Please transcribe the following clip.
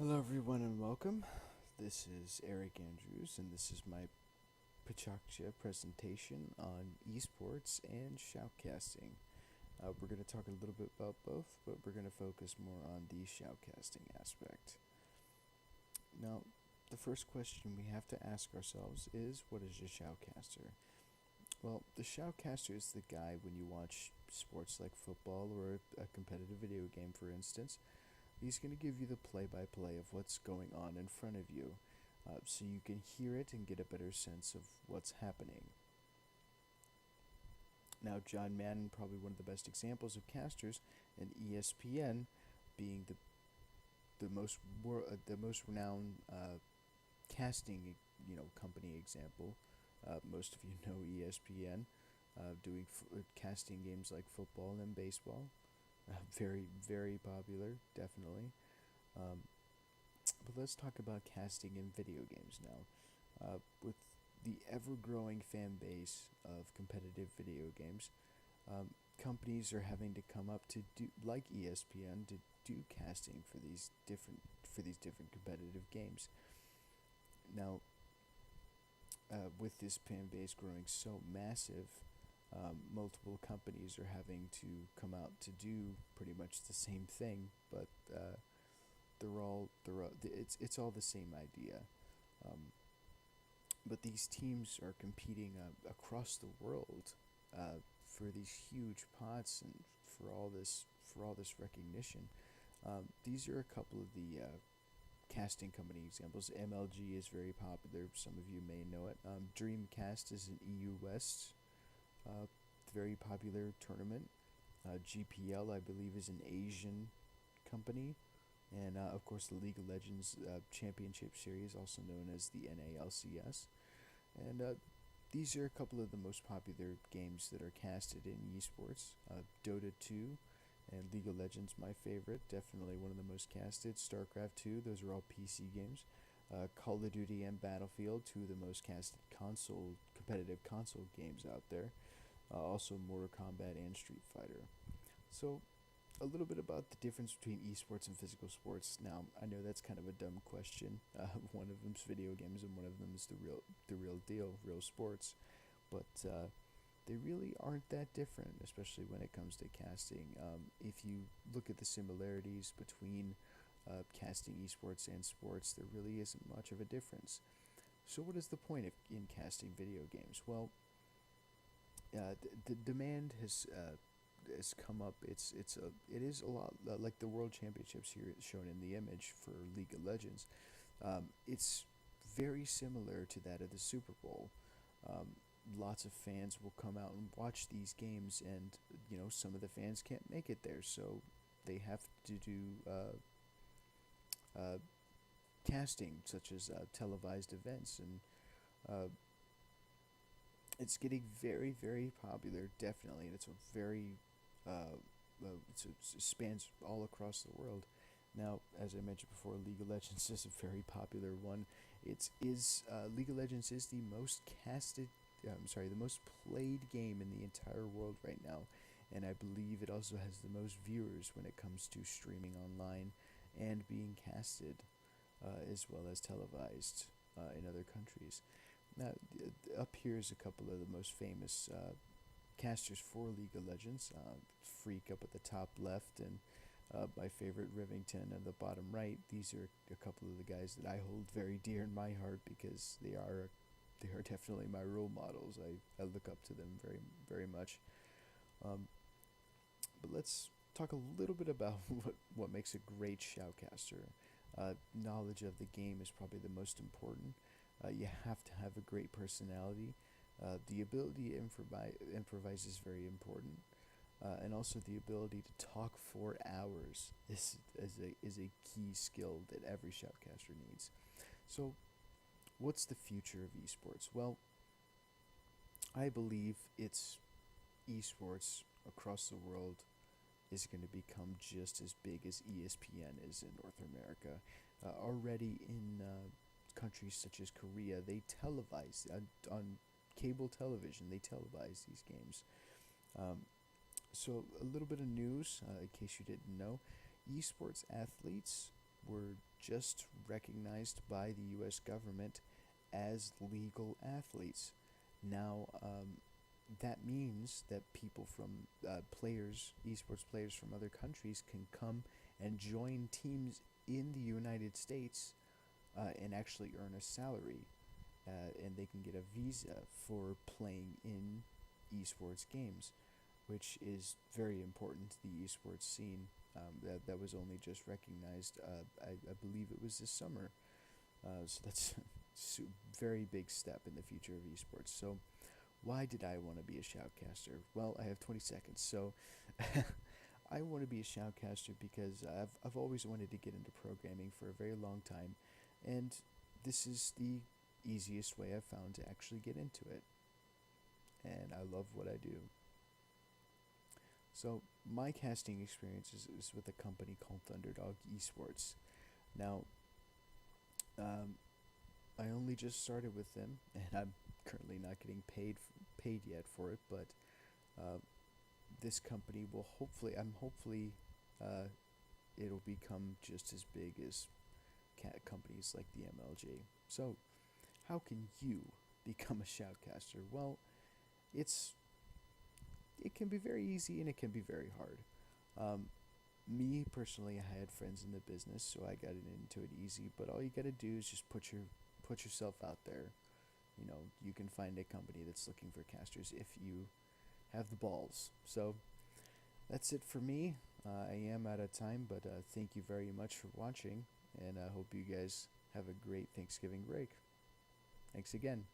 Hello, everyone, and welcome. This is Eric Andrews, and this is my PechaKucha presentation on esports and shoutcasting. We're going to talk a little bit about both, but we're going to focus more on the shoutcasting aspect. Now, the first question we have to ask ourselves is, what is a shoutcaster? Well, the shoutcaster is the guy when you watch sports like football or a competitive video game, for instance. He's going to give you the play by play of what's going on in front of you, so you can hear it and get a better sense of what's happening. Now, John Madden, probably one of the best examples of casters, and ESPN being the most renowned casting company example. Most of you know ESPN, doing casting games like football and baseball. Very popular, definitely. Um, but let's talk about casting in video games now. With the ever growing fan base of competitive video games, companies are having to come up to do, like ESPN, to do casting for these different competitive games. Now, with this fan base growing so massive, multiple companies are having to come out to do pretty much the same thing, but it's all the same idea. Um, but these teams are competing across the world for these huge pots and for all this recognition. These are a couple of the casting company examples. MLG is very popular. Some of you may know it. Dreamcast is an EU West very popular tournament. GPL, I believe, is an Asian company. And of course, the League of Legends Championship Series, also known as the NALCS. And these are a couple of the most popular games that are casted in esports. Dota 2 and League of Legends, my favorite, definitely one of the most casted. StarCraft 2, those are all PC games. Call of Duty and Battlefield, two of the most casted competitive console games out there. Also Mortal Kombat and Street Fighter. So, a little bit about the difference between esports and physical sports. Now, I know that's kind of a dumb question. One of them's video games, and one of them is the real deal, real sports. But they really aren't that different, especially when it comes to casting. If you look at the similarities between casting esports and sports, there really isn't much of a difference. So, what is the point in casting video games? Well, the demand has come up. It is a lot like the World Championships here shown in the image for League of Legends. It's very similar to that of the Super Bowl. Um, Lots of fans will come out and watch these games, and some of the fans can't make it there, so they have to do uh, casting, such as televised events, and uh, it's getting very popular, definitely, and it's a very it spans all across the world. Now, as I mentioned before, League of Legends is a very popular one. League of Legends is the most casted, the most played game in the entire world right now, and I believe it also has the most viewers when it comes to streaming online and being casted, as well as televised in other countries. Now, up here is a couple of the most famous casters for League of Legends. Freak up at the top left, and my favorite Rivington at the bottom right. These are a couple of the guys that I hold very dear in my heart because they are definitely my role models. I look up to them very much. Um, but let's talk a little bit about what makes a great shoutcaster. Knowledge of the game is probably the most important. You have to have a great personality. The ability to improvise is very important, and also the ability to talk for hours is a key skill that every shoutcaster needs. So, what's the future of esports? Well, I believe it's esports across the world is going to become just as big as ESPN is in North America. Already in countries such as Korea, they televise on cable television. They televise these games. Um, so a little bit of news, in case you didn't know, esports athletes were just recognized by the U.S. government as legal athletes. Now, that means that people from players, esports players from other countries, can come and join teams in the United States and actually earn a salary, and they can get a visa for playing in esports games, which is very important to the esports scene. That was only just recognized, I believe it was this summer. So that's a very big step in the future of esports. So, why did I want to be a shoutcaster? Well, I have 20 seconds. So, I want to be a shoutcaster because I've always wanted to get into programming for a very long time, and this is the easiest way I've found to actually get into it. And I love what I do. So, my casting experience is with a company called Thunderdog Esports. Now, um, I only just started with them, and I'm currently not getting paid yet for it. But uh, this company will hopefully, uh, it'll become just as big as companies like the MLG. So, how can you become a shoutcaster? Well, it's it can be very easy and it can be very hard. Um, Me personally, I had friends in the business, so I got into it easy. But all you gotta do is just put yourself out there. You know, you can find a company that's looking for casters if you have the balls. So that's it for me. I am out of time, but thank you very much for watching, and I hope you guys have a great Thanksgiving break. Thanks again.